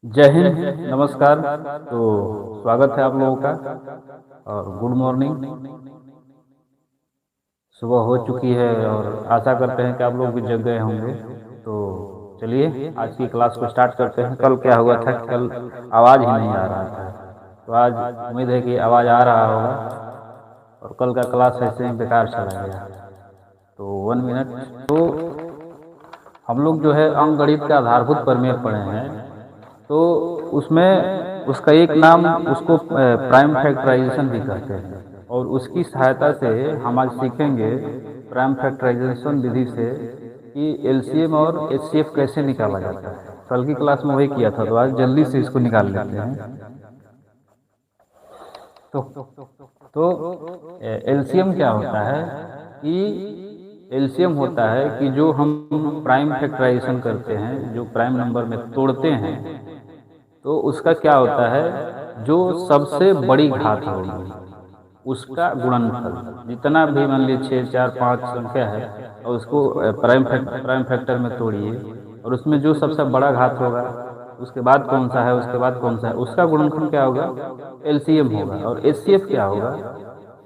जय हिंद, नमस्कार। तो स्वागत है आप लोगों का और गुड मॉर्निंग। सुबह हो चुकी है और आशा करते हैं कि आप लोग भी जग गए होंगे। तो चलिए आज की क्लास को स्टार्ट करते हैं। कल क्या हुआ था कि कल आवाज़ ही नहीं आ रहा था, तो आज उम्मीद है कि आवाज़ आ रहा होगा। और कल का क्लास ऐसे ही बेकार चला गया। तो 1 मिनट। तो हम लोग जो है अंकगणित का आधारभूत प्रमेय पढ़े हैं। तो उसमें उसका एक नाम उसको प्राइम फैक्टराइजेशन भी कहते हैं। और उसकी सहायता से हम आज सीखेंगे प्राइम फैक्टराइजेशन विधि से कि एलसीएम और एचसीएफ कैसे निकाला जाता है। कल की क्लास में वही किया था, तो आज जल्दी से इसको निकाल लेते हैं। तो एलसीएम क्या होता है कि एलसीएम होता है कि जो हम प्राइम फैक्टराइजेशन करते हैं, जो प्राइम नंबर में तोड़ते हैं, तो उसका क्या होता है, जो सबसे बड़ी घात होगी उसका गुणनफल। जितना भी मान लीजिए 6, 4, 5 संख्या है और उसको प्राइम फैक्टर में तोड़िए, और उसमें जो सबसे बड़ा घात होगा उसके बाद कौन सा है, उसके बाद कौन सा है, उसका गुणनफल क्या होगा, एलसीएम होगा। और एचसीएफ क्या होगा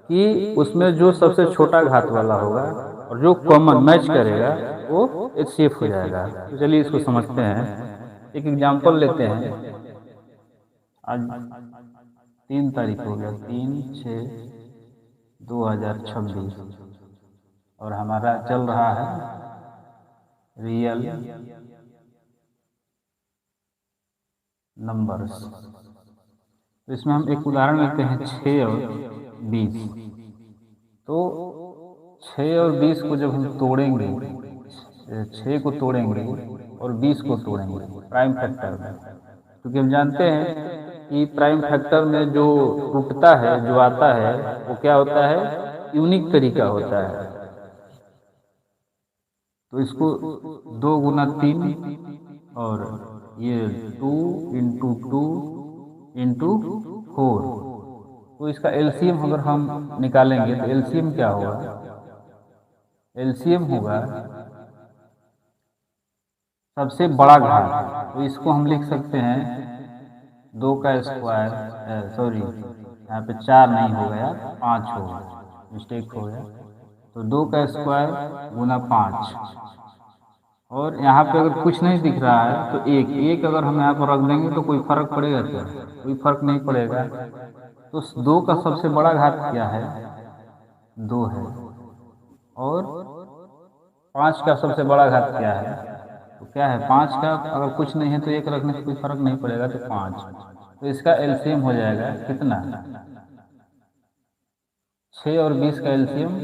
कि उसमें जो सबसे छोटा घात वाला होगा और जो कॉमन मैच करेगा वो एचसीएफ हो जाएगा। तो चलिए इसको समझते हैं। एक एग्जांपल लेते हैं। आज 3 तारीख हो गया, 3/6/2026, और हमारा चल रहा है रियल नंबर्स। तो इसमें हम एक उदाहरण लेते हैं 6 और 20। तो 6 और 20 को जब हम तोड़ेंगे, 6 को तोड़ेंगे और 20 को तोड़ेंगे प्राइम फैक्टर में, क्योंकि हम जानते हैं कि प्राइम फैक्टर में जो टूटता है, जो आता है, वो क्या होता है, यूनिक तरीका होता है। तो इसको 2 × 3 और ये 2 × 2 × 4, तो इसका एलसीएम अगर हम निकालेंगे तो एलसीएम क्या होगा, एलसीएम होगा सबसे बड़ा घात। तो इसको हम लिख सकते हैं 2 का स्क्वायर, सॉरी यहाँ पे 4 नहीं हो गया, 5 होगा, मिस्टेक हो गया। तो 2 का स्क्वायर × 5। और यहाँ पे अगर कुछ नहीं दिख रहा है तो एक एक अगर हम यहाँ पर रख देंगे तो कोई फर्क पड़ेगा क्या, कोई फर्क नहीं पड़ेगा। तो 2 का सबसे बड़ा घात क्या है, 2 है। और 5 का सबसे बड़ा घात क्या है, तो क्या है, 5 का अगर कुछ नहीं है तो एक रखने से कोई फर्क नहीं पड़ेगा, तो 5। तो इसका एलसीएम हो जाएगा कितना, 6 और 20 का एलसीएम,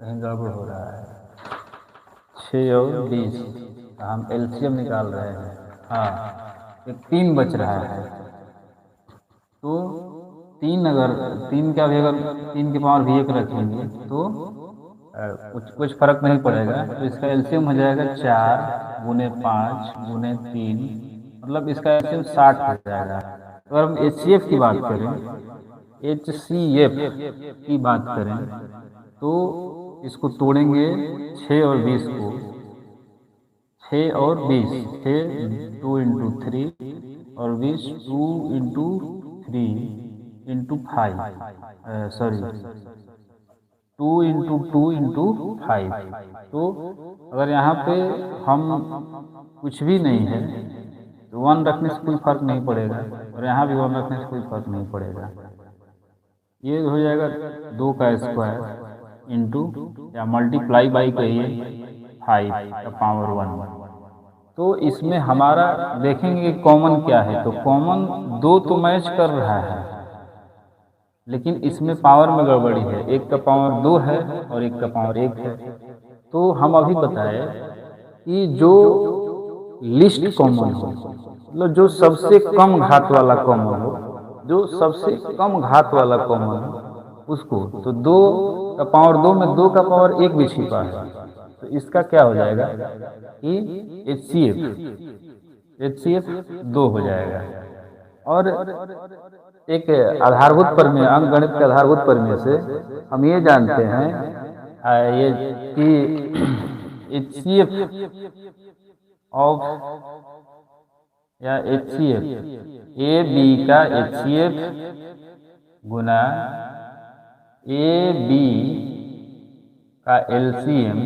कहीं गड़बड़ हो रहा है, 6 और 20 हम एलसीएम निकाल रहे हैं। हाँ, एक 3 बच रहा है। तो 3, अगर 3 का भी अगर 3 की पावर भी 1 रखेंगे तो कुछ फर्क नहीं पड़ेगा। तो इसका एलसीएम हो जाएगा 4 × 5 × 3, मतलब इसका एलसीएम 60 हो जाएगा। तो अगर हम एचसीएफ की बात करें, एचसीएफ की बात करें, तो इसको तोड़ेंगे 6 और 20 को, 6 और 20, 6 2 × 3 और 20 2 × 3 × 5, सॉरी 2 × 2 × 5। तो अगर यहाँ पे हम कुछ भी नहीं है तो 1 रखने से कोई फर्क नहीं पड़ेगा, और यहाँ भी 1 रखने से कोई फर्क नहीं पड़ेगा। ये हो जाएगा 2 का स्क्वायर इंटू या मल्टीप्लाई बाई कहिए 5 का पावर 1। तो इसमें हमारा देखेंगे कि कॉमन क्या है, तो कॉमन 2 तो मैच कर रहा है, लेकिन इसमें पावर में गड़बड़ी है। एक का पावर 2 है और एक का पावर 1 है। तो हम अभी बताए कि जो लिस्ट कॉमन हो, मतलब जो सबसे कम घात वाला कॉमन हो, जो सबसे कम घात वाला कॉमन हो उसको, तो 2 का पावर 2 में 2 का पावर 1 भी छिपा है, तो इसका क्या हो जाएगा कि एचसीएफ 2 हो जाएगा। और एक आधारभूत प्रमेय, अंकगणित के आधारभूत प्रमेय से हम ये जानते हैं ये कि एचसीएफ ऑफ या HCF, ए बी का HCF गुना ए बी का LCM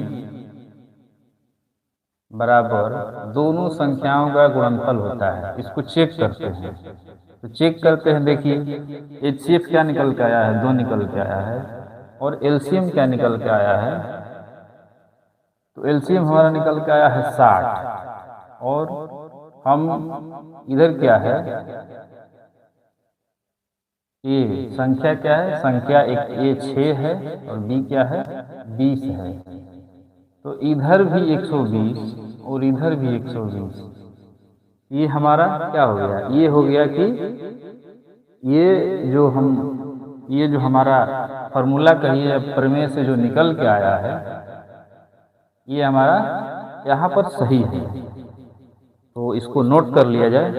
बराबर दोनों संख्याओं का गुणनफल होता है। इसको चेक करते हैं, तो चेक करते हैं। देखिए HCF क्या निकल के आया है, 2 निकल के आया है, और LCM क्या निकल के आया है, तो LCM हमारा निकल के आया है 60, और हम इधर क्या है, ए संख्या क्या है, संख्या एक ए 6 है और बी क्या है, 20 है। तो इधर भी 120 और इधर भी 120। ये हमारा क्या हो गया, ये हो गया कि ये जो हमारा फॉर्मूला कहिए प्रमेय से जो निकल के आया है, ये हमारा यहाँ पर सही है। तो इसको नोट कर लिया जाए।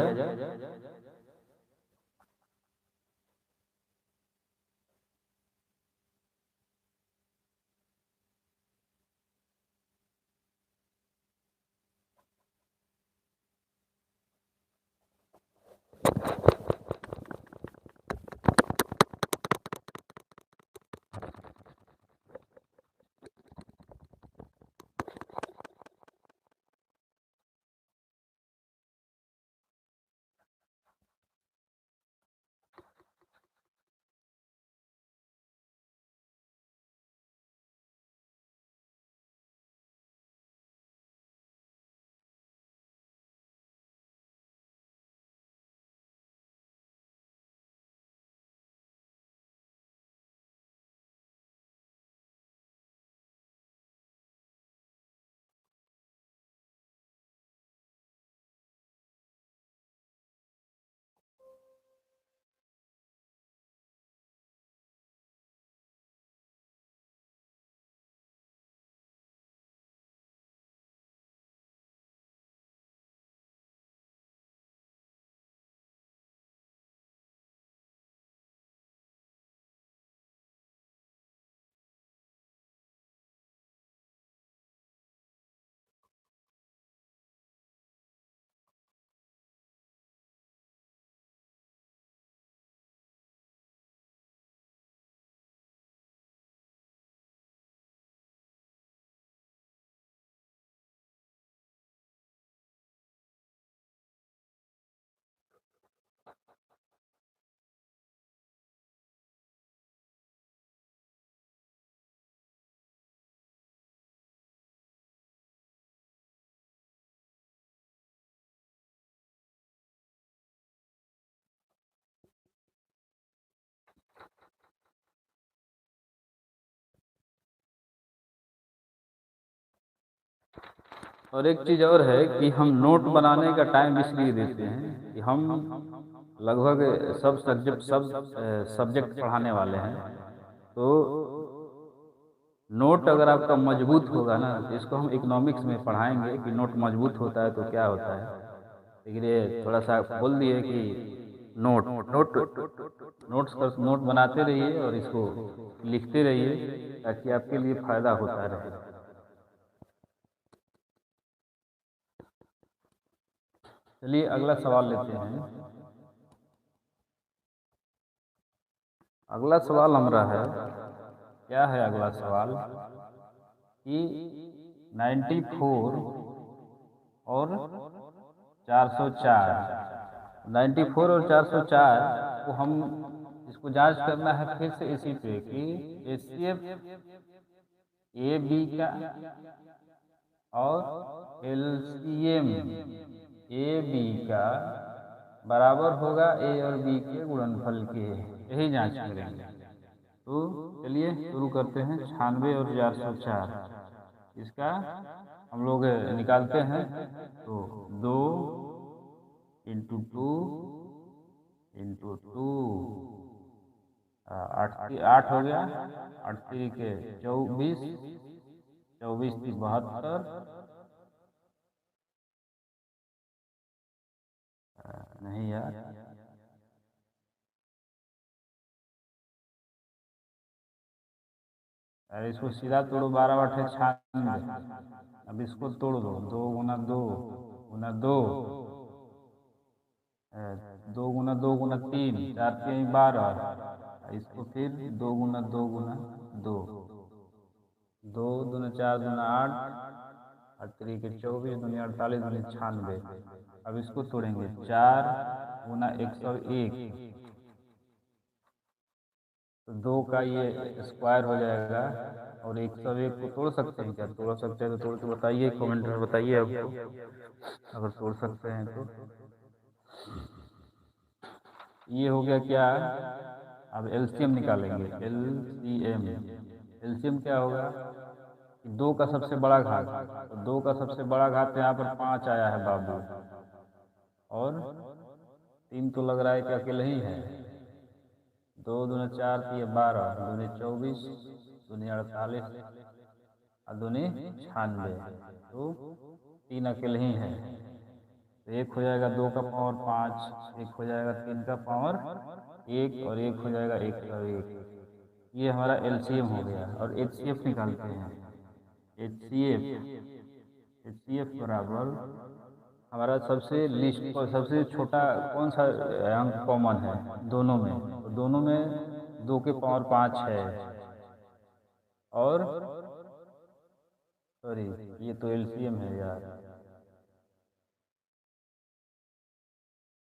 और एक चीज़ और है कि हम नोट बनाने का टाइम इसलिए देते हैं कि हम लगभग सब सब्जेक्ट पढ़ाने वाले हैं। तो नोट अगर आपका मजबूत होगा ना, तो इसको हम इकोनॉमिक्स में पढ़ाएंगे कि नोट मजबूत होता है तो क्या होता है। लेकिन ये थोड़ा सा बोल दिए कि नोट नोट नोट बनाते रहिए और इसको लिखते रहिए ताकि आपके लिए फायदा होता रहे। चलिए अगला सवाल लेते हैं। अगला सवाल हमारा है, क्या है अगला सवाल कि 94 और 404, 94 और 404 को हम इसको जांच करना है फिर से इसी पे कि HCF ए बी का और LCM ए बी का बराबर होगा ए और बी के गुणनफल के, यही जांच करेंगे। तो चलिए शुरू करते हैं। 96 और 404 इसका हम लोग निकालते हैं। तो 2 इंटू 2 इंटू 2 8 हो गया, 8 3 के 24, 24 3 72, नहीं यार, अरे इसको सीधा तोड़ो, 12 8 96। अब इसको तोड़ दो, 2 गुना 2 गुना 2 2 गुना 2 गुना 3, 4 3 12, इसको फिर 2 गुना 2 गुना 2, 2 दूना 4 दूना 8, 8 3 के 24, दूनी 48, दूनी 96। अब इसको तोड़ेंगे, 4 गुना 101, तो 2 का ये स्क्वायर हो जाएगा। और 101 को तोड़ सकते हैं क्या? तोड़ सकते हैं तो तोड़ के बताइए, कमेंट में बताइए आपको अगर तोड़ सकते हैं तो। ये हो गया क्या? अब एलसीएम निकालेंगे। एलसीएम क्या होगा? 2 का सबसे बड़ा घात, तो 2 का सबसे बड़ा घात यहाँ पर 5 आया है बाबू, और 3 तो लग रहा है कि अकेले ही है। 2 दूना 4 3 12, दूनी 24, दूनी 48, और दूनी 96, तो 3 अकेले ही है। तो एक हो जाएगा 2 का पावर 5, एक हो जाएगा 3 का पावर 1, और एक हो जाएगा 101। ये हमारा एलसीएम हो गया। और एचसीएफ निकालते हैं। एचसीएफ बराबर हमारा सबसे लिस्ट पर सबसे छोटा कौन सा अंक कॉमन है दोनों में? तो दोनों में 2 के पावर 5 है, और सॉरी ये तो एलसीएम है यार,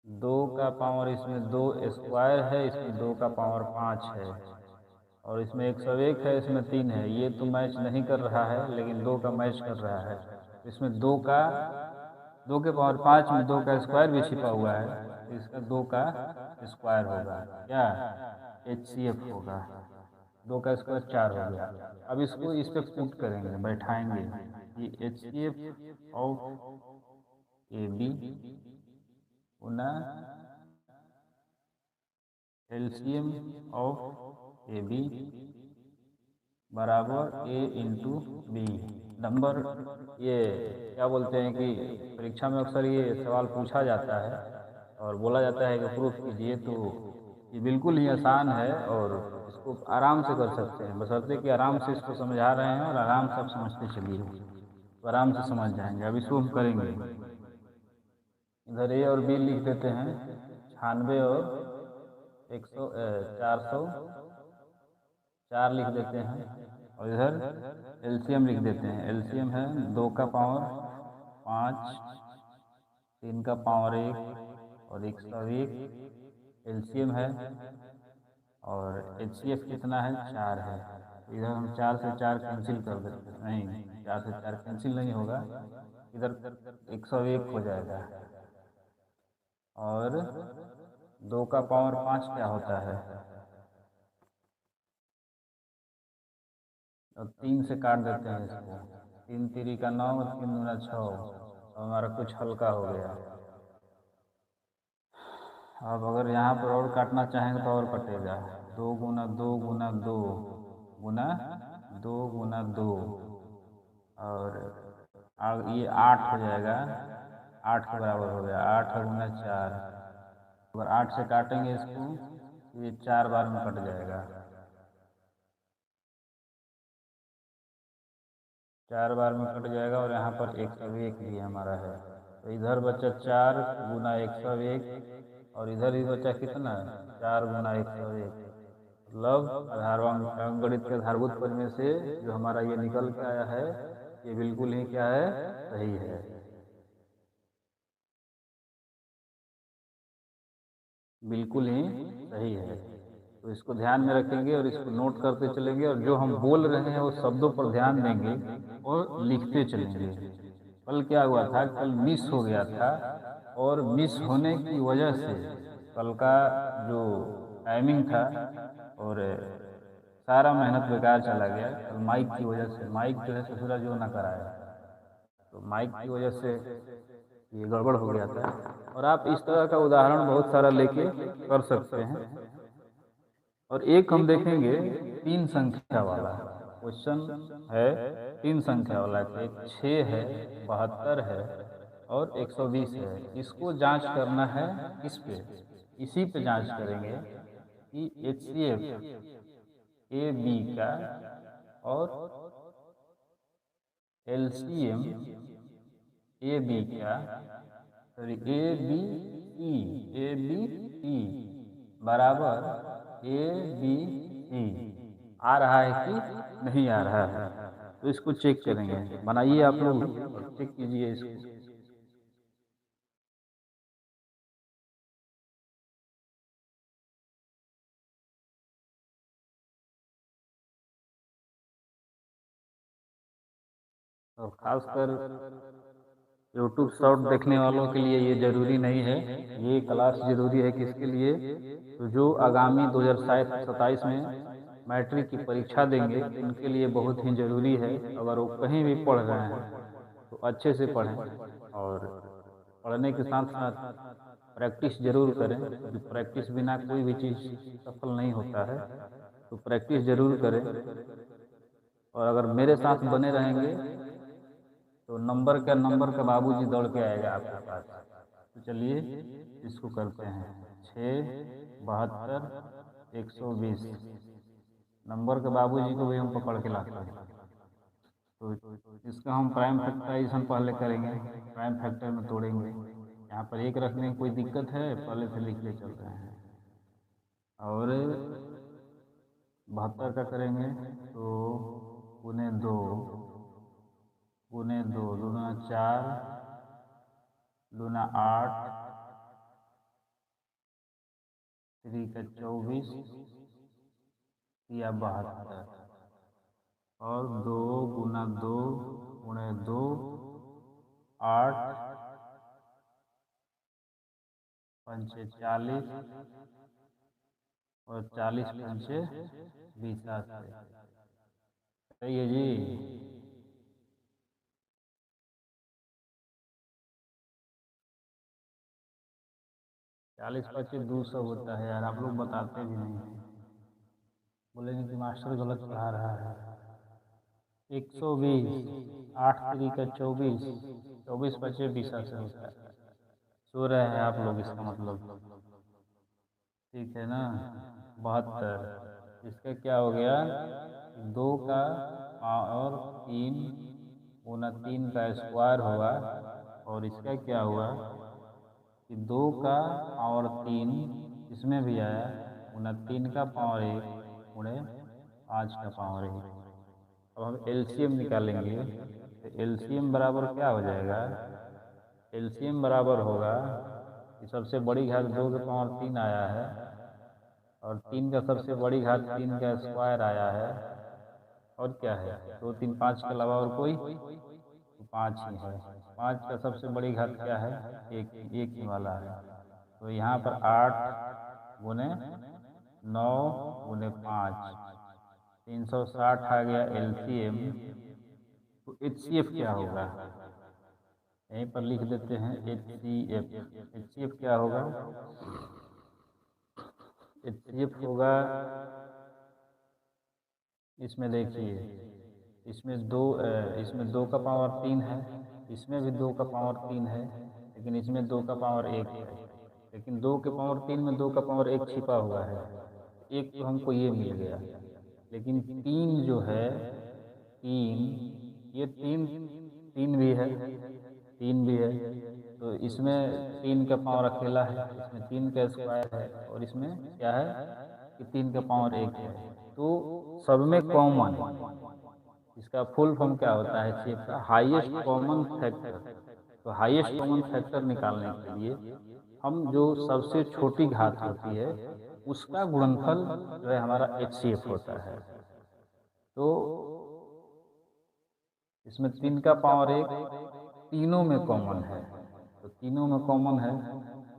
2 का पावर इसमें 2 स्क्वायर है, इसमें 2 का पावर 5 है, और इसमें 101 है, इसमें 3 है। ये तो मैच नहीं कर रहा है, लेकिन 2 का मैच कर रहा है। इसमें 2 के पावर 5 में 2 का स्क्वायर भी छिपा हुआ है, तो इसका 2 का स्क्वायर होगा क्या? एचसीएफ होगा। 2 का स्क्वायर 4 हो गया। अब इसको इस पे पुट करेंगे, बैठाएंगे कि एचसीएफ ऑफ ए बी गुना एलसीएम ऑफ ए बी बराबर ए इंटू बी। नंबर ये क्या बोलते हैं कि परीक्षा में अक्सर ये सवाल पूछा जाता है और बोला जाता है कि प्रूफ कीजिए, तो ये बिल्कुल ही आसान है और इसको आराम से कर सकते हैं, बशर्ते कि आराम से इसको समझा रहे हैं और आराम से आप समझते चलिए, तो आराम से समझ जाएंगे। अब इसको हम करेंगे, इधर ए और बी लिख देते हैं, 96 और 404 लिख देते हैं, और इधर एलसीएम लिख देते हैं। एलसीएम है 2 का पावर 5, 3 का पावर 1, और 101 एलसीएम है। और एचसीएफ कितना है? 4 है। इधर हम 4 से 4 कैंसिल कर देते हैं, नहीं 4 से 4 कैंसिल नहीं होगा, इधर 101 हो जाएगा। और 2 का पावर 5 क्या होता है? और 3 से काट देते हैं इसको, 3 3 का 9, 3 दूना 6, और हमारा कुछ हल्का हो गया। अब अगर यहाँ पर और काटना चाहेंगे तो और कटेगा, 2 गुना 2 गुना 2 गुना 2 गुना 2, और ये 8 हो जाएगा, 8 के बराबर हो गया। 8 गुना 4, अगर 8 से काटेंगे इसको तो ये 4 बार में कट जाएगा, 4 बार में कट जाएगा। और यहाँ पर 101 भी हमारा है, तो इधर बचा 4 गुना 101, और इधर ही बचा कितना? 4 गुना 101। मतलब अंकगणित के आधारभूत परिमेय से जो हमारा ये निकल के आया है, ये बिल्कुल ही क्या है? सही है, बिल्कुल ही सही है। तो इसको ध्यान में रखेंगे और इसको नोट करते चलेंगे, और जो हम बोल रहे हैं वो शब्दों पर ध्यान देंगे और लिखते चलेंगे। कल क्या हुआ था? कल मिस हो गया था, और मिस होने की वजह से कल का जो टाइमिंग था और सारा मेहनत बेकार चला गया। कल माइक की वजह से, माइक जो है ससुरा जो ना कराया, तो माइक की वजह से ये गड़बड़ हो गया था। और आप इस तरह का उदाहरण बहुत सारा लेके कर सकते हैं। और एक हम देखेंगे 3 संख्या वाला क्वेश्चन है, 3 संख्या वाला, एक 6 है, 72 है, और 120 है। इसको जांच करना है किस पे? इसी पे जांच करेंगे कि एचसीएफ ए बी का और एलसीएम ए बी का सॉरी ए बी सी बराबर ए बी सी आ रहा है कि नहीं आ रहा है, तो इसको चेक करेंगे। बनाइए आप लोग और चेक कीजिए इसको। और खासकर यूट्यूब शॉर्ट देखने वालों के लिए ये ज़रूरी नहीं है, ये क्लास ज़रूरी है किसके लिए, तो जो आगामी 2027 में मैट्रिक की परीक्षा देंगे उनके लिए बहुत ही ज़रूरी है। अगर वो कहीं भी पढ़ रहे हैं तो अच्छे से पढ़ें और पढ़ने के साथ साथ प्रैक्टिस जरूर करें, क्योंकि प्रैक्टिस बिना कोई भी चीज़ सफल नहीं होता है। तो प्रैक्टिस जरूर करें और अगर मेरे साथ बने रहेंगे तो नंबर का बाबूजी दौड़ के आएगा आपके पास। तो चलिए इसको करते हैं। 6 72 120 नंबर के बाबूजी को भी हम पकड़ के लाते हैं। तो इसका हम प्राइम फैक्टराइजेशन पहले करेंगे, प्राइम फैक्टर में तोड़ेंगे। यहाँ पर एक रखने में कोई दिक्कत है, पहले से लिख ले चल रहे हैं। और 72 का करेंगे तो गुने 2 गुने 2 दूना 4 दूना 8 3 का 24 या 72 और 2 गुना 2 गुणे 2 8 पंचे 40 और 40 पंचे 20 सही है जी। 40 25 200 होता है यार, आप लोग बताते भी नहीं हैं, बोलेंगे कि मास्टर गलत पढ़ा रहा है। 120 8 3 का 24 24 25 20 से होता है। सो रहे हैं आप लोग, इसका मतलब ठीक है ना। 72 इसका क्या हो गया, 2 का पावर 3 गुना 3 का स्क्वायर हुआ। और इसका क्या हुआ कि 2 का पावर 3 इसमें भी आया गुना 3 का पावर 1 गुणे 5 का पावर 1। अब हम एलसीएम निकालेंगे तो एलसीएम बराबर क्या हो जाएगा, एलसीएम बराबर होगा कि सबसे बड़ी घात 2 के पावर 3 आया है और 3 का सबसे बड़ी घात 3 का स्क्वायर आया है। और क्या है 2 3 5 के अलावा और कोई, तो 5 ही है। 5 का सबसे बड़ी घात क्या है, एक ही वाला है। तो यहाँ पर 8 गुने 9 गुने 5 360 आ गया एलसीएम। तो एचसीएफ क्या होगा, यहीं पर लिख देते हैं एचसीएफ। एचसीएफ क्या होगा, एचसीएफ होगा, इसमें देखिए इसमें 2 का पावर 3 है, इसमें भी 2 का पावर 3 है, लेकिन इसमें 2 का पावर 1 है। लेकिन 2 के पावर 3 में 2 का पावर 1 छिपा हुआ है, एक तो हमको ये मिल गया। लेकिन 3 जो है 3 ये 3 3 भी है, 3 भी है। तो इसमें 3 का पावर अकेला है, इसमें 3 का स्क्वायर है और इसमें क्या है कि 3 का पावर 1 है। तो सब में कॉमन, इसका फुल फॉर्म क्या होता है चेक का, हाईएस्ट कॉमन फैक्टर। तो हाईएस्ट कॉमन फैक्टर निकालने के लिए हम जो सबसे छोटी घात होती है उसका गुणनफल जो है हमारा एचसीएफ होता है। तो इसमें 3 का पावर 1 तीनों में कॉमन है, तो तीनों में कॉमन है।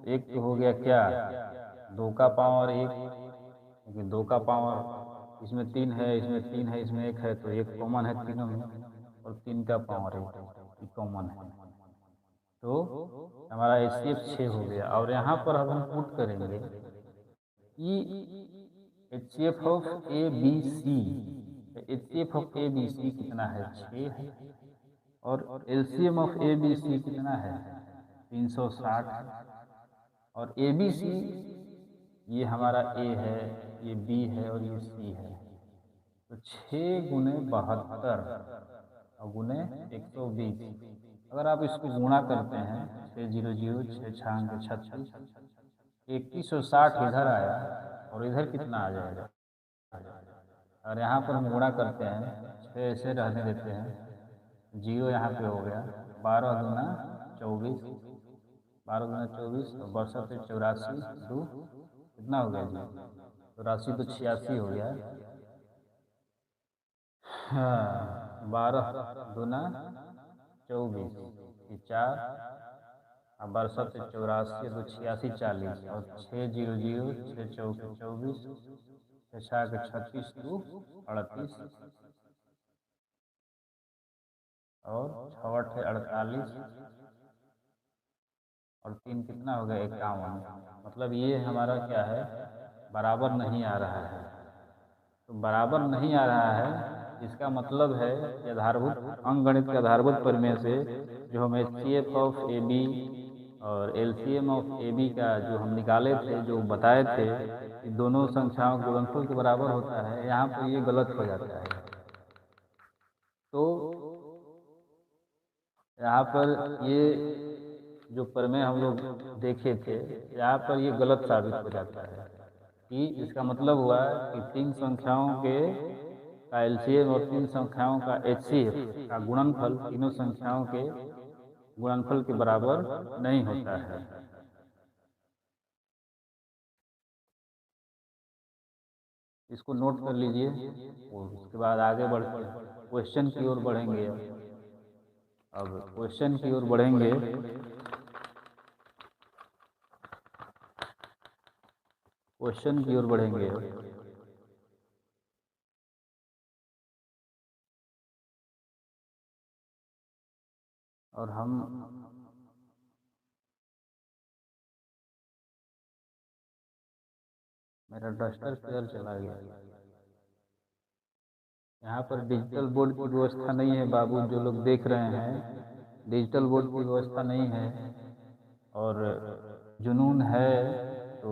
एक तो हो गया क्या 2 का पावर 1, क्योंकि 2 का पावर इसमें 3 है, इसमें 3 है, इसमें 1 है, तो एक कॉमन है तीनों में। और 3 का पावर 1 कॉमन है, तो हमारा एचसीएफ 6 हो गया। और यहाँ पर अब हम पुट करेंगे कि HCF of A B C, HCF of A B C कितना है 6 है। और LCM of A B C कितना है 360 है। और ए बी सी ये हमारा ए है, ये बी है और ये सी है। तो 6 गुने 72 और गुने 120 अगर आप इसको गुणा करते हैं 600 6 छांग 36 2160 इधर आया और इधर कितना आ जाएगा। और यहाँ पर हम गुणा करते हैं 6 ऐसे रहने देते हैं, 0 यहाँ पे हो गया, 12 दूना 24, 12 दूना 24 और 62 84 2 कितना हो गया जी, 84 तो 86 हो गया। हाँ 12 दूना 24 ये 4 और 62 84 तो 86 40 और 600 6 चौके 24 6 के 36 2 38 और 6 8 48 और 3 कितना हो गया 51। मतलब ये हमारा क्या है, बराबर नहीं आ रहा है। तो बराबर नहीं आ रहा है इसका मतलब है कि आधारभूत अंकगणित के आधारभूत प्रमेय से जो हम HCF ऑफ AB और LCM ऑफ AB का जो हम निकाले थे, जो बताए थे कि दोनों संख्याओं के गुणनफल के बराबर होता है, यहाँ पर ये गलत हो जाता है। तो यहाँ पर ये जो प्रमेय हम लोग देखे थे, यहाँ पर ये गलत साबित हो जाता है कि इसका मतलब हुआ कि 3 संख्याओं के का LCM और 3 संख्याओं का HCF का गुणनफल तीनों संख्याओं के गुणनफल के बराबर नहीं होता है। इसको नोट कर लीजिए और उसके बाद आगे बढ़ क्वेश्चन की ओर बढ़ेंगे। अब क्वेश्चन की ओर बढ़ेंगे। क्वेश्चन की ओर बढ़ेंगे। और हम मेरा डस्टर किधर चला गया। यहाँ पर डिजिटल बोर्ड की व्यवस्था नहीं है बाबू, जो लोग देख रहे हैं, डिजिटल बोर्ड की व्यवस्था नहीं है। और जुनून है तो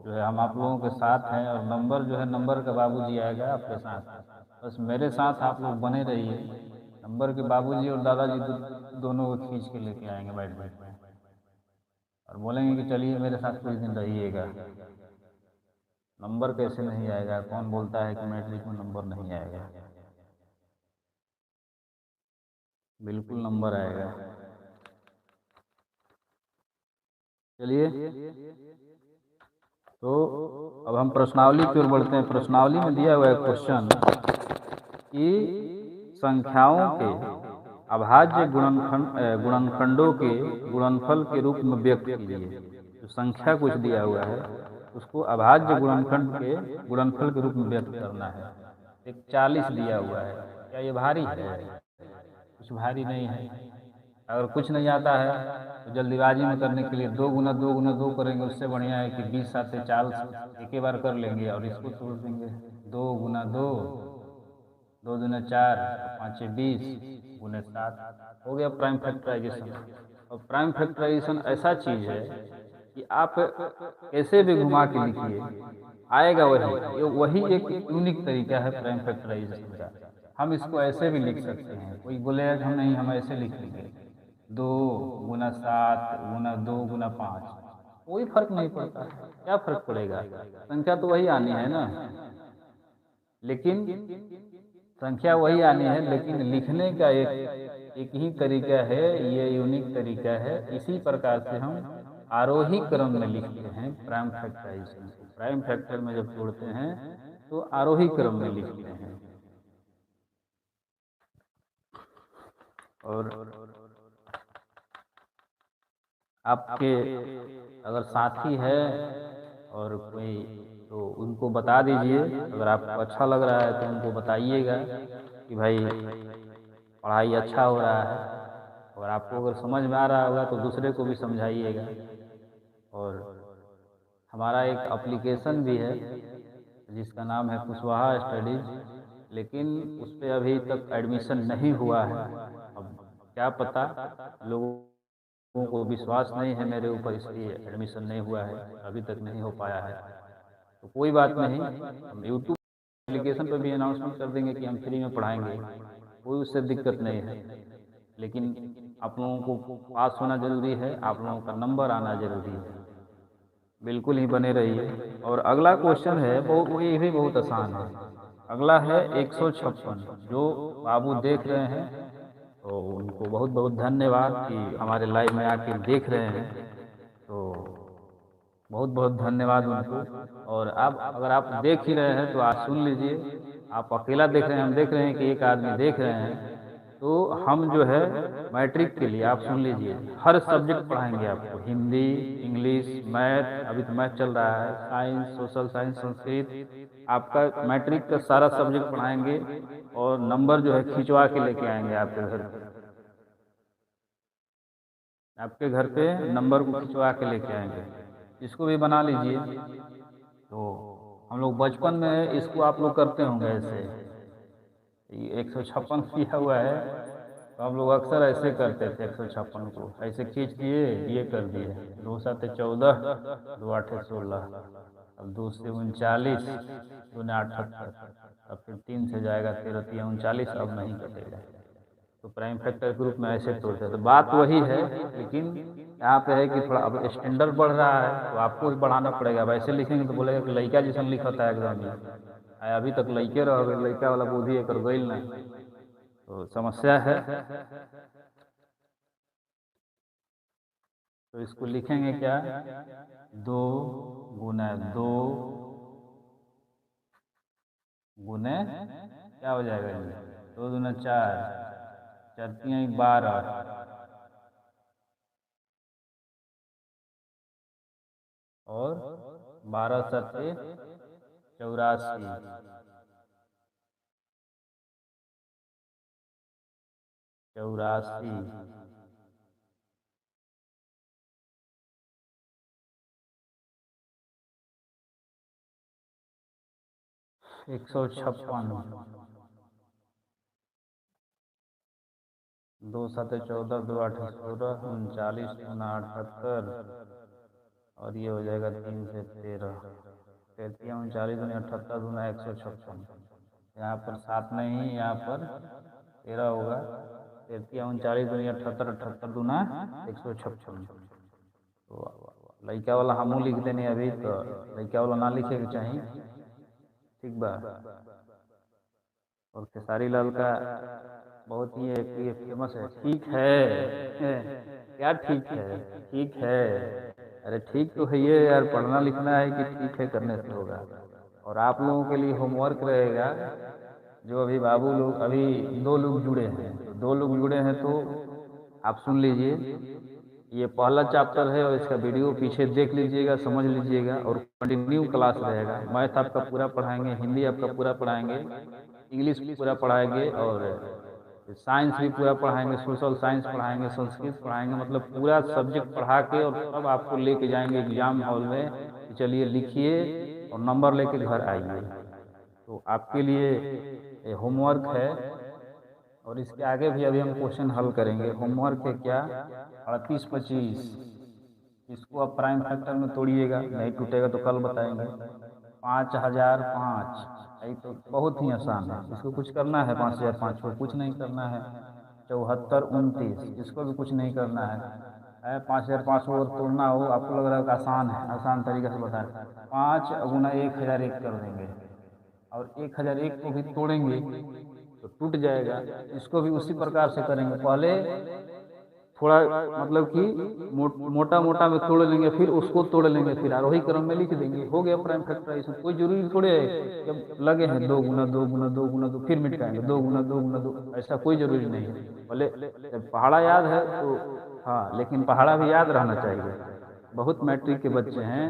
जो है हम आप लोगों के साथ हैं, और नंबर जो है नंबर का बाबूजी आएगा आपके साथ, बस मेरे साथ आप लोग बने रहिए। नंबर के बाबूजी और दादाजी दोनों को खींच के लेके आएंगे बैठ बैठ में और बोलेंगे कि चलिए मेरे साथ कुछ दिन रहिएगा। नंबर कैसे नहीं आएगा, कौन बोलता है कि मैट्रिक में नंबर नहीं आएगा, बिल्कुल नंबर आएगा। चलिए तो अब हम प्रश्नावली की ओर बढ़ते हैं। प्रश्नावली में दिया हुआ है क्वेश्चन कि संख्याओं के अभाज्य गुणनखंडों के गुणनफल के रूप में व्यक्त कीजिए। जो संख्या कुछ दिया हुआ है उसको अभाज्य गुणनखंड के गुणनफल के रूप में व्यक्त करना है। एक 40 दिया हुआ है, क्या ये भारी है? कुछ भारी नहीं है। अगर कुछ नहीं आता है तो जल्दीबाजी में करने के लिए 2 गुना 2 गुना 2 करेंगे, उससे बढ़िया है कि 20 7 40 एक ही बार कर लेंगे और इसको तोड़ देंगे। 2 गुना 2 2 दूना 4 5 20 गुने 7 हो गया प्राइम फैक्टराइजेशन। और प्राइम फैक्टराइजेशन ऐसा चीज है कि आप कैसे भी घुमा के लिखिए आएगा वही। ये वही एक यूनिक तरीका है प्राइम फैक्टराइजेशन का। हम इसको ऐसे भी लिख सकते हैं, कोई बोलेगा कि हम नहीं, हम ऐसे लिख लेंगे 2 गुना 7 गुना 2 गुना 5, कोई फर्क नहीं पड़ता। क्या फर्क पड़ेगा, संख्या तो वही आनी है ना। लेकिन संख्या वही आनी है, लेकिन लिखने का एक ही तरीका है, ये यूनिक तरीका है। इसी प्रकार से हम आरोही क्रम में लिखते हैं प्राइम फैक्टराइजेशन को। प्राइम फैक्टर में जब जोड़ते हैं तो आरोही क्रम में लिखते हैं। और आपके अगर साथी है और कोई, तो उनको बता दीजिए। अगर आपको अच्छा लग रहा है तो उनको बताइएगा कि भाई पढ़ाई अच्छा हो रहा है। और आपको अगर समझ में आ रहा होगा तो दूसरे को भी समझाइएगा। और हमारा एक एप्लीकेशन भी है जिसका नाम है कुशवाहा स्टडीज, लेकिन उस पर अभी तक एडमिशन नहीं हुआ है। अब क्या पता, लोगों को विश्वास नहीं है मेरे ऊपर, इसलिए एडमिशन नहीं हुआ है, अभी तक नहीं हो पाया है। तो कोई बात नहीं, हम यूट्यूब एप्लीकेशन पर भी अनाउंसमेंट कर देंगे कि हम फ्री में पढ़ाएंगे, कोई उससे दिक्कत नहीं है। लेकिन आप लोगों को पास होना ज़रूरी है, आप लोगों का नंबर आना ज़रूरी है। बिल्कुल ही बने रहिए। और अगला क्वेश्चन है वो ये भी बहुत आसान है। अगला है 156, जो बाबू देख रहे हैं तो उनको बहुत बहुत धन्यवाद कि हमारे लाइव में आके देख रहे हैं, तो बहुत बहुत धन्यवाद उनको। और अब अगर आप देख ही रहे हैं तो आज सुन लीजिए, आप अकेला देख रहे हैं, हम देख रहे हैं कि एक आदमी देख रहे हैं, तो हम जो है मैट्रिक के लिए आप सुन लीजिए हर सब्जेक्ट पढ़ाएंगे आपको, हिंदी, इंग्लिश, मैथ, अभी तो मैथ चल रहा है, साइंस, सोशल साइंस, संस्कृत, आपका मैट्रिक का सारा सब्जेक्ट पढ़ाएंगे और नंबर जो है खिंचवा के लेके आएंगे आपके घर पे। आपके घर पे नंबर को खिंचवा के लेके आएंगे, इसको भी बना लीजिए। तो हम लोग बचपन में इसको आप लोग करते होंगे ऐसे, 156 किया हुआ है तो हम लोग अक्सर ऐसे करते थे। 156 को ऐसे खींच दिए, ये कर दिए, 2 7 14, 2 8 16, अब 2 से 39, 2 ने 78, अब फिर 3 से जाएगा 13, 3 39, अब नहीं कटेगा। तो प्राइम फैक्टर ग्रुप में ऐसे तोड़ते हैं। तो बात वही है, लेकिन यहाँ पे है कि थोड़ा अब स्टैंडर्ड बढ़ रहा है तो आपको भी बढ़ाना पड़ेगा। वैसे लिखेंगे तो बोलेगा कि लड़का जैसा लिखा था एकदम ही, अभी तक लड़के रह गए, लड़का वाला बुद्धि एक गई ना, तो समस्या है। तो इसको लिखेंगे क्या, 2 गुना 2 गुने क्या हो जाएगा जी, 2 दूना 4, 4 3 12, और 12 सत्ते 84, 84, 156, 2 7 14, 2 8 16, 39 गुना 78, और ये हो जाएगा 3 से 13, 33 39 दूनी 78 दूना 156, यहाँ पर 7 नहीं, यहाँ पर 13 होगा, 33 39 दूनी 78, 78 दूना 156। तो लड़का वाला हमू लिख देने अभी, तो लड़का वाला ना लिखे के चाहिए, ठीक बा। और खेसारी लाल का बहुत ही एक ये फेमस है, ठीक है क्या ठीक है, ठीक है, अरे ठीक तो है ये यार, पढ़ना लिखना है कि ठीक है करने से होगा। और आप लोगों के लिए होमवर्क रहेगा, जो अभी बाबू लोग, अभी 2 लोग जुड़े हैं, तो 2 लोग जुड़े हैं तो आप सुन लीजिए, ये पहला चैप्टर है और इसका वीडियो पीछे देख लीजिएगा, समझ लीजिएगा, और कंटिन्यू क्लास रहेगा। मैथ आपका पूरा पढ़ाएंगे, हिंदी आपका पूरा पढ़ाएंगे, इंग्लिश पूरा पढ़ाएंगे, और साइंस भी पूरा पढ़ाएंगे, सोशल साइंस पढ़ाएंगे, संस्कृत पढ़ाएंगे, मतलब पूरा सब्जेक्ट पढ़ा के और तब आपको लेके जाएंगे एग्जाम हॉल में कि चलिए लिखिए और नंबर लेके घर आइए। तो आपके लिए होमवर्क है, और इसके आगे भी अभी हम क्वेश्चन हल करेंगे। होमवर्क है क्या, 38 25, इसको आप प्राइम फैक्टर में तोड़िएगा, नहीं टूटेगा तो कल बताएंगे। 5005, यही तो बहुत ही आसान है, इसको कुछ करना है, 5005 को कुछ नहीं करना है। 74 29, इसको भी कुछ नहीं करना है। 5005 को अगर तोड़ना हो, आपको लग रहा है कि आसान है, आसान तरीके से बता रहे, 5 गुना 1001 कर देंगे, और 1001 को भी तोड़ेंगे तो टूट जाएगा। इसको भी उसी प्रकार से करेंगे, पहले थोड़ा मतलब कि मोटा मोटा में तोड़ लेंगे, फिर उसको तोड़ लेंगे, फिर आरोही क्रम में लिख देंगे, हो गया प्राइम फैक्टराइजेशन। कोई जरूरी थोड़े है जब लगे हैं 2 गुना 2 गुना 2 गुना 2 फिर मिटाएंगे 2 गुना 2 गुना 2, ऐसा कोई जरूरी नहीं है। भले जब पहाड़ा याद है तो हाँ, लेकिन पहाड़ा भी याद रहना चाहिए। बहुत मैट्रिक के बच्चे हैं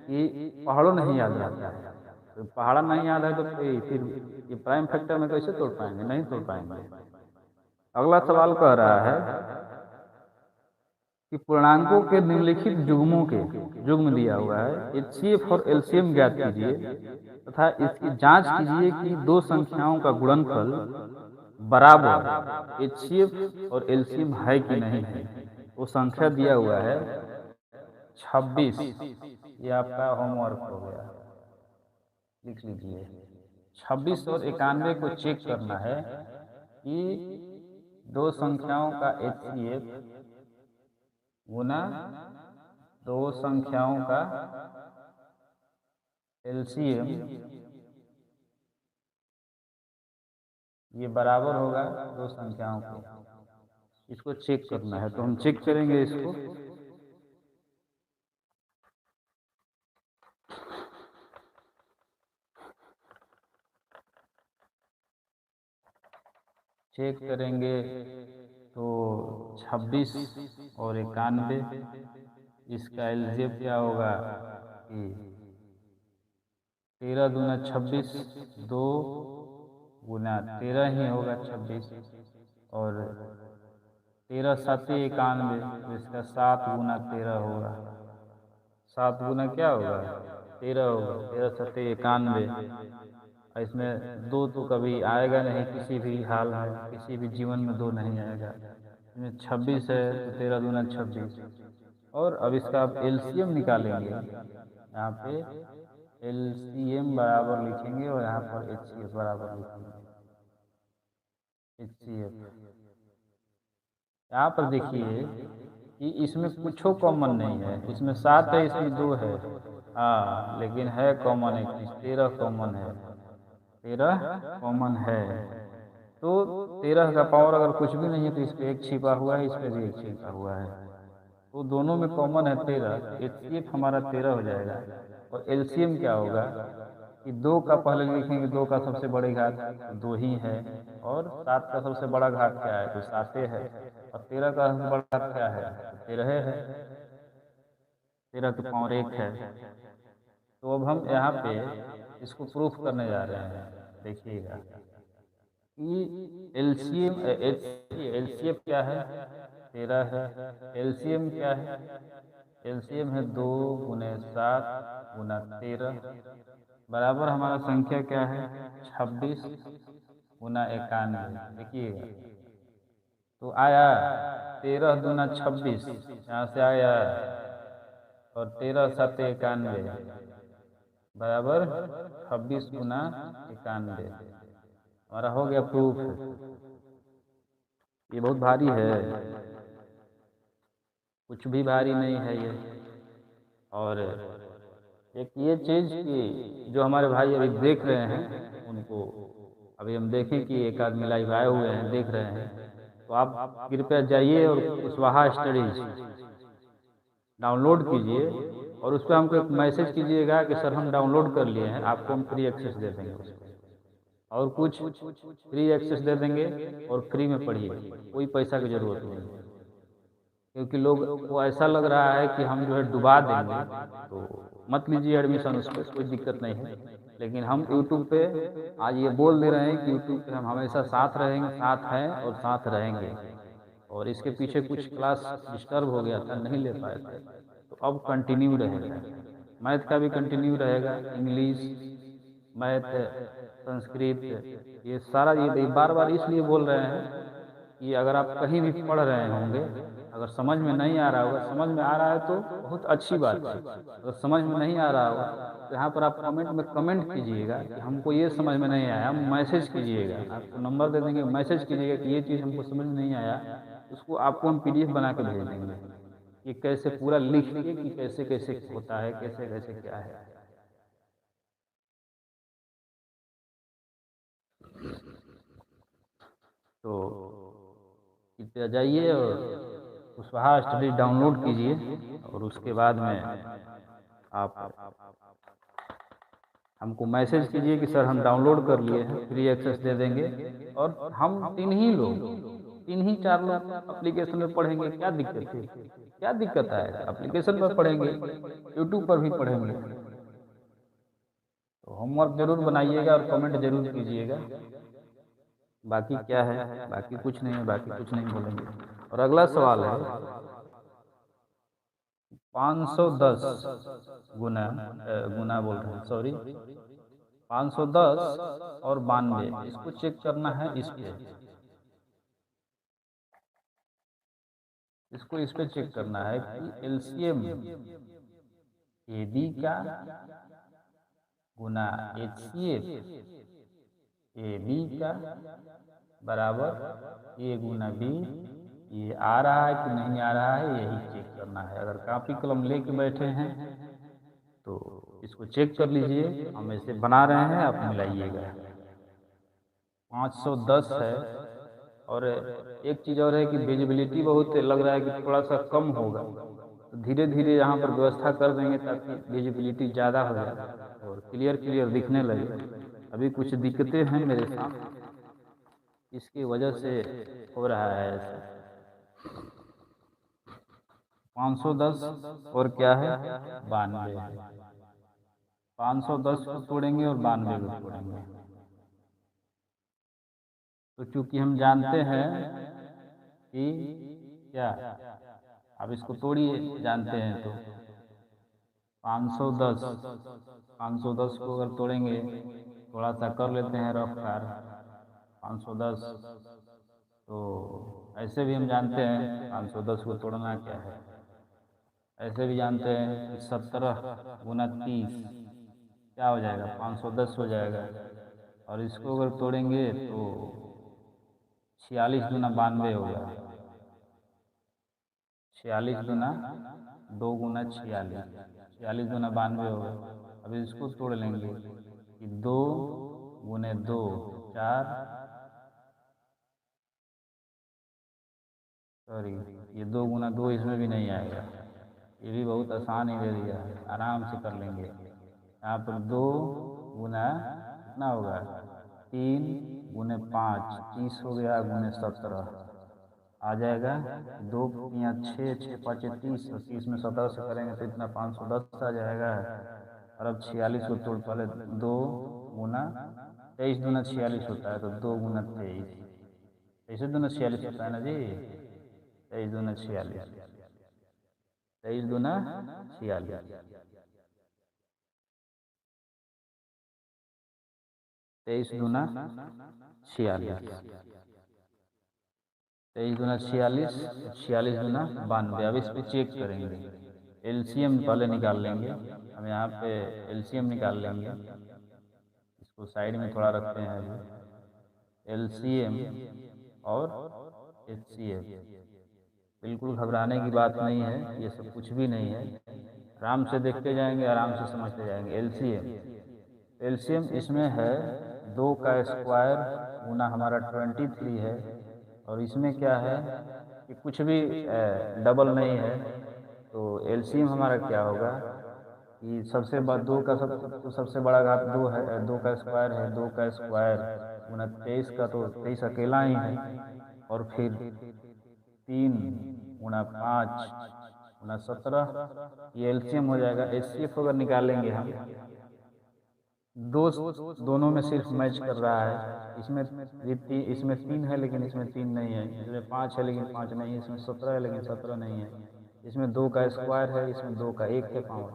कि पहाड़ों नहीं याद रहता है, तो पहाड़ा नहीं याद है तो फिर ये प्राइम फैक्टर में कैसे तोड़ पाएंगे, नहीं तोड़ पाएंगे। अगला सवाल कह रहा है कि पूर्णांकों के निम्नलिखित जुग्मों के जुग्म दिया हुआ है, एचसीएफ और एलसीएम ज्ञात कीजिए तथा इसकी जांच कीजिए कि दो संख्याओं का गुणनफल बराबर एचसीएफ और एलसीएम है कि नहीं है। वो संख्या दिया हुआ है 26, ये आपका होमवर्क हो गया, लिख लीजिए। 26 और 91 को चेक करना है कि दो संख्याओं का HCF गुना दो संख्याओं का LCM ये बराबर होगा दो संख्याओं के। इसको चेक करना है, तो हम चेक करेंगे इसको। चेक करेंगे तो 26 और 91, इसका LCM क्या होगा कि 13 दूना 26, 2 गुना 13 ही होगा 26, और 13 7 91, तो इसका 7 गुना 13 होगा। 7 गुना क्या होगा 13 होगा, 13 7 91। इसमें 2 तो कभी आएगा नहीं, किसी भी हाल में, किसी भी जीवन में 2 नहीं आएगा। इसमें 26 है तो 13 दूना 26, और अब इसका आप LCM निकालेंगे। यहाँ पे LCM बराबर लिखेंगे और यहाँ पर HCF बराबर लिखेंगे। HCF यहाँ पर देखिए कि इसमें कुछ कॉमन नहीं है, इसमें 7 है, इसमें 2 है, हाँ, लेकिन है कॉमन एक चीज, 13 कॉमन है, 13 कॉमन है। तो 13 का पावर अगर कुछ भी नहीं है तो इस पे 1 छिपा हुआ है, इस पे भी 1 छिपा हुआ है, तो दोनों में कॉमन है 13। HCF हमारा 13 हो जाएगा। और LCM क्या होगा कि 2 का पहले लिखेंगे, 2 का सबसे बड़ी घात 2 ही है, और 7 का सबसे बड़ा घात क्या है तो 7 है, और 13 का सबसे बड़ा घात क्या है तो 13 है, 13 की पावर 1 है। तो अब हम यहाँ पे इसको प्रूफ करने जा रहे हैं। देखिएगा कि LCF क्या है 13 है, LCM क्या है, LCM है 2 गुने 7 गुना 13, बराबर हमारा संख्या क्या है 26 गुना 91। देखिएगा तो आया 13 दूना 26, यहाँ से आया, और 13 7 91 बराबर 26 गुना 91, हमारा हो गया प्रूफ। ये बहुत भारी है, कुछ भी भारी नहीं है ये। और एक ये चीज़ कि जो हमारे भाई अभी देख रहे हैं, उनको अभी हम देखें कि एक आदमी लाइव आए हुए हैं, देख रहे हैं, तो आप कृपया जाइए और कुशवाहा स्टडीज डाउनलोड कीजिए, और उस पर हमको एक मैसेज कीजिएगा कि सर हम डाउनलोड कर लिए हैं, आपको हम फ्री एक्सेस दे देंगे उसको, और कुछ फ्री एक्सेस दे देंगे, और फ्री में पढ़िए, कोई पैसा की ज़रूरत नहीं है। क्योंकि लोग को ऐसा लग रहा है कि हम जो है डुबा देंगे, तो मत लीजिए एडमिशन, उस पर कोई दिक्कत नहीं है। लेकिन हम यूट्यूब पे आज ये बोल दे रहे हैं कि यूट्यूब पे हम हमेशा साथ रहेंगे, साथ हैं और साथ रहेंगे। और इसके पीछे कुछ क्लास डिस्टर्ब हो गया था, नहीं ले पाए थे, तो अब कंटिन्यू रहेगा। मैथ का भी कंटिन्यू रहेगा, इंग्लिश, मैथ, संस्कृत, ये सारा ये बार बार इसलिए बोल रहे हैं कि अगर आप कहीं भी पढ़ रहे होंगे, अगर समझ में नहीं आ रहा होगा, समझ में आ रहा है तो बहुत अच्छी बात है, अगर समझ में नहीं आ रहा होगा तो यहाँ पर आप कमेंट में कमेंट कीजिएगा कि हमको ये समझ में नहीं आया, मैसेज कीजिएगा, आपको नंबर दे देंगे, मैसेज कीजिएगा कि ये चीज़ हमको समझ में नहीं आया, उसको आपको हम PDF बना के भेज देंगे कि कैसे पूरा लिख के कि कैसे कैसे होता है, कैसे कैसे क्या है। तो कृपया जाइए और कुशवाहा स्टडी डाउनलोड कीजिए, और उसके बाद में आप हमको मैसेज कीजिए कि सर हम डाउनलोड कर लिए हैं, फ्री एक्सेस दे देंगे, और हम 3 ही लोग, 3 ही 4 लोग एप्लीकेशन में पढ़ेंगे। क्या दिक्कत है, क्या दिक्कत है, एप्लीकेशन पर पढ़ेंगे, यूट्यूब पर भी पढ़ेंगे। तो होमवर्क जरूर बनाइएगा और कमेंट जरूर कीजिएगा। बाकी क्या है, बाकी कुछ नहीं है, बाकी कुछ नहीं बोलेंगे। और अगला सवाल है 510 गुना गुना बोल रहे हैं, सॉरी, 510 और 92, इसको चेक करना है। इसको इस पे चेक करना है कि LCM AB का गुना HCF AB का बराबर ए गुना बी। ये आ रहा है कि नहीं आ रहा है, यही चेक करना है। अगर कॉपी कलम लेके बैठे हैं तो इसको चेक कर लीजिए। हम ऐसे बना रहे हैं, आप मिलाइएगा। 510 है। और एक चीज़ और है कि विजिबिलिटी बहुत लग रहा है कि थोड़ा सा कम होगा, तो धीरे धीरे यहाँ पर व्यवस्था कर देंगे ताकि विजिबिलिटी ज़्यादा हो जाए और क्लियर क्लियर दिखने लगे। अभी कुछ दिक्कतें हैं मेरे साथ, इसकी वजह से हो रहा है ऐसा। 510 और क्या है, 92 है। 510 को तोड़ेंगे और 92 को तोड़ेंगे। तो चूंकि हम जानते हैं कि क्या, अब इसको तोड़िए, जानते हैं तो 510 को अगर तोड़ेंगे, थोड़ा सा कर लेते हैं रफ कार। 510 तो ऐसे भी हम जानते हैं 510 को तोड़ना क्या है। ऐसे भी जानते हैं कि 17 गुना 30 क्या हो जाएगा, 510 हो जाएगा। और इसको अगर तोड़ेंगे तो 46 गुना 92 होगा। 46 गुना 2 गुना 46, 46 गुना 92 होगा। अब इसको तोड़ लेंगे कि 2 गुने 2 4, सॉरी ये 2 गुना 2 इसमें भी नहीं आएगा, ये भी बहुत आसान ही दे दिया है, आराम से कर लेंगे। यहाँ पर 2 गुना कितना होगा, 3 गुने 5 30 हो गया, गुने 17 आ जाएगा। 2 या 6 6 5 30, और 30 में 17 से करेंगे तो इतना 510 आ जाएगा। और अब 46 को तोड़, पहले 2 गुना 23 दूना 46 होता है, तो 2 गुना 23, ऐसे दूना 46 होता है ना जी, 23 दूना 46, 23 दूना 46, 23 दूना 46, 23 दूना 46, 46 दूना 92। अब इस पे चेक करेंगे, एलसीएम पहले निकाल लेंगे। हम यहाँ पे एलसीएम निकाल लेंगे, इसको साइड में थोड़ा रखते हैं अभी। एलसीएम और एचसीएफ, बिल्कुल घबराने की बात नहीं है, ये सब कुछ भी नहीं है। आराम से देखते जाएंगे, आराम से समझते जाएंगे। एलसीएम, एलसीएम इसमें है 2 का स्क्वायर गुना हमारा 23 है, और इसमें क्या है कि कुछ भी डबल नहीं है। तो एलसीएम हमारा क्या होगा कि सबसे बड़ा 2 का तो सबसे बड़ा घात 2 है, 2 का स्क्वायर है, 2 का स्क्वायर गुना 23 का, तो 23 अकेला ही है। और फिर 3 गुना 5 गुना 17, ये एलसीएम हो जाएगा। एचसीएफ अगर निकालेंगे हम, दोनों में सिर्फ मैच कर रहा है। इसमें इसमें 3 है लेकिन इसमें 3 नहीं है, इसमें 5 है लेकिन 5 नहीं है, इसमें 17 है लेकिन 17 नहीं है, इसमें 2 का स्क्वायर है, इसमें 2 का 1 है पावर।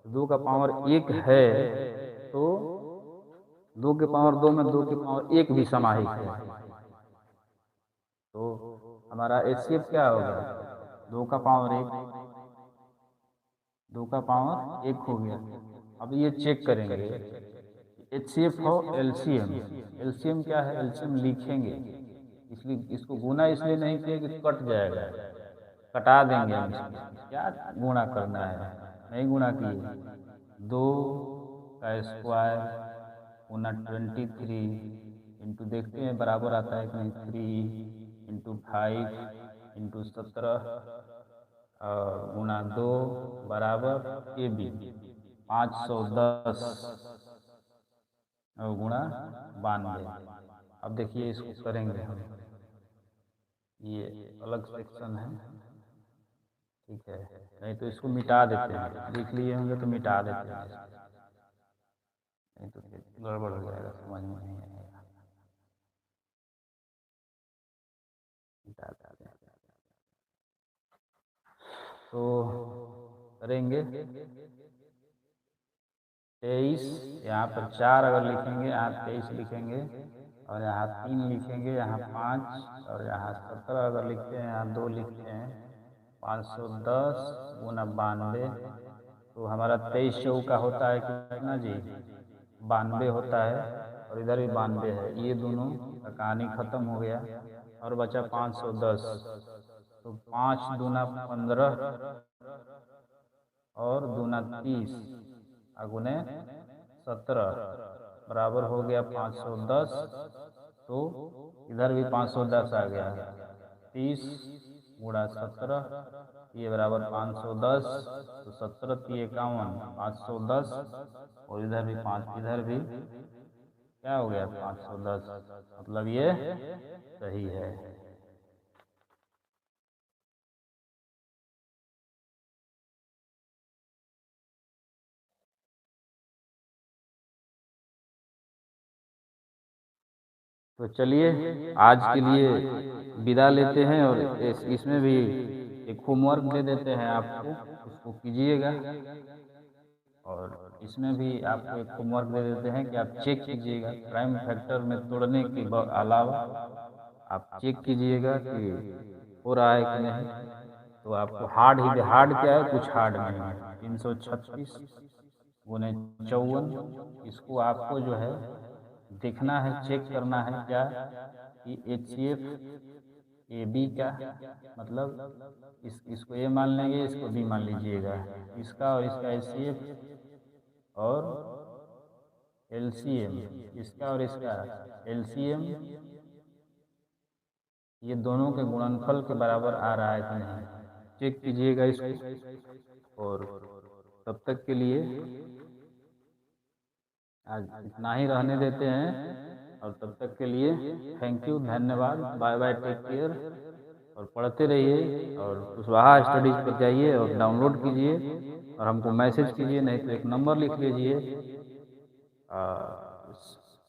2 का पावर 1 है तो 2 के पावर 2 में 2 के पावर 1 भी समाहित है। तो हमारा एचसीएफ क्या होगा, 2 का पावर 1, 2 का पावर 1 हो गया। अब ये चेक करेंगे एचसीएफ हो एलसीएम। एलसीएम क्या है, एलसीएम लिखेंगे, इसलिए इसको गुना इसलिए नहीं किए कि कट जाएगा, कटा देंगे हम इसको। क्या गुणा करना है, नहीं गुणा किए। 2 का स्क्वायर गुना 23 इंटू, देखते हैं बराबर आता है कि नहीं, 3 इंटू 5 इंटू 17 और गुना 2 बराबर ए बी 510 और गुणा 92। अब देखिए इसको करेंगे हम, ये अलग सेक्शन है, ठीक है, नहीं तो इसको मिटा देते हैं, देख लिए होंगे तो मिटा देते हैं, नहीं तो फिर गड़बड़ हो जाएगा, समझ में नहीं आएगा, मिटा देते हैं। तो करेंगे 23, यहाँ पर 4 अगर लिखेंगे, यहाँ 23 लिखेंगे, और यहाँ 3 लिखेंगे, यहाँ 5, और यहाँ 17 अगर लिखते हैं, यहाँ 2 लिखते हैं। 510 गुना 92, तो हमारा 23 चौका होता है कितना जी, 92 होता है। और इधर भी 92 है। ये दोनों का कहानी खत्म हो गया और बचा 510। तो 5 दूना 15 और दूना 30 अगुने 17 बराबर हो गया 510। तो इधर भी 510 आ गया। 30 गुणा 17 ये बराबर 510। तो 17 3 51 510 और इधर भी 5 इधर भी क्या हो गया 510, मतलब ये सही है। तो चलिए आज के लिए विदा लेते हैं और इसमें भी एक होमवर्क दे देते हैं आपको, उसको कीजिएगा। और इसमें भी आपको एक होमवर्क दे देते हैं कि आप चेक कीजिएगा प्राइम फैक्टर में तोड़ने के अलावा आप चेक कीजिएगा कि हो रहा है कि नहीं। तो आपको हार्ड क्या है, कुछ हार्ड नहीं है। 336 गुने 54 इसको आपको जो है देखना है, चेक करना है क्या कि HCF AB का मतलब इसको A मान लेंगे, इसको B मान लीजिएगा, इसका और इसका HCF और LCM, इसका और इसका LCM ये दोनों के गुणनफल के बराबर आ रहा है कि नहीं, चेक कीजिएगा इसको। और तब तक के लिए आज इतना ही रहने देते हैं और तब तक के लिए थैंक यू, धन्यवाद, बाय बाय, टेक केयर। और पढ़ते रहिए और कुशवाहा स्टडीज पर जाइए और डाउनलोड कीजिए और हमको मैसेज कीजिए, नहीं तो एक नंबर लिख लीजिए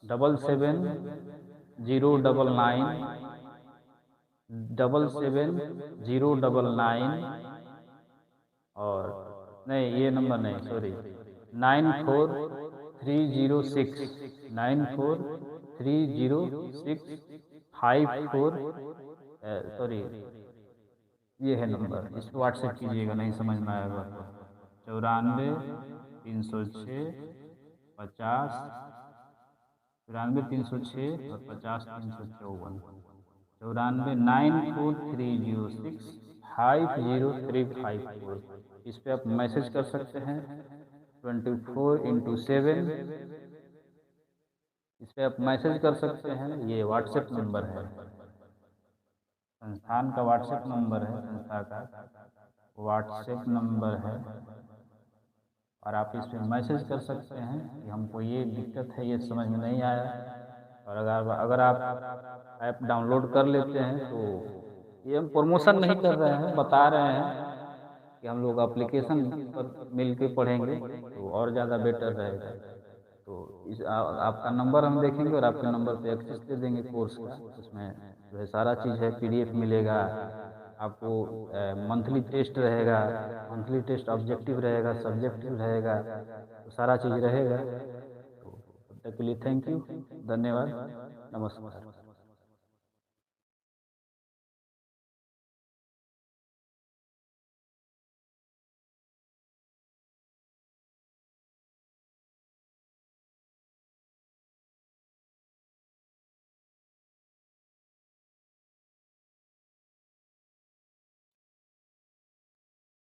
7709 और नहीं, ये नंबर नहीं, सॉरी, 943065 सॉरी, ये है नंबर, इस पर व्हाट्सएप कीजिएगा, नहीं समझ में आएगा तो 94 306 50 9306 और 50 354 94 94306 50 354। इस पे आप मैसेज कर सकते हैं 24x7। इस पे आप मैसेज कर सकते हैं, ये व्हाट्सएप नंबर है, संस्थान का व्हाट्सएप नंबर है, संस्था का व्हाट्सएप नंबर है। और आप इस पे मैसेज कर सकते हैं कि हमको ये दिक्कत है, ये समझ में नहीं आया। और अगर आप ऐप डाउनलोड कर लेते हैं तो ये हम प्रमोशन नहीं कर रहे हैं, बता रहे हैं कि हम लोग एप्लीकेशन पर मिल के पढ़ेंगे तो और ज़्यादा बेटर रहेगा। तो आपका नंबर हम देखेंगे और आपके नंबर पे एक्सेस दे देंगे कोर्स का। उसमें जो है सारा चीज़ है, PDF मिलेगा आपको, मंथली टेस्ट रहेगा, मंथली टेस्ट ऑब्जेक्टिव रहेगा, सब्जेक्टिव रहेगा, तो सारा चीज़ रहेगा। तो तब तक के लिए थैंक यू, धन्यवाद, नमस्कार।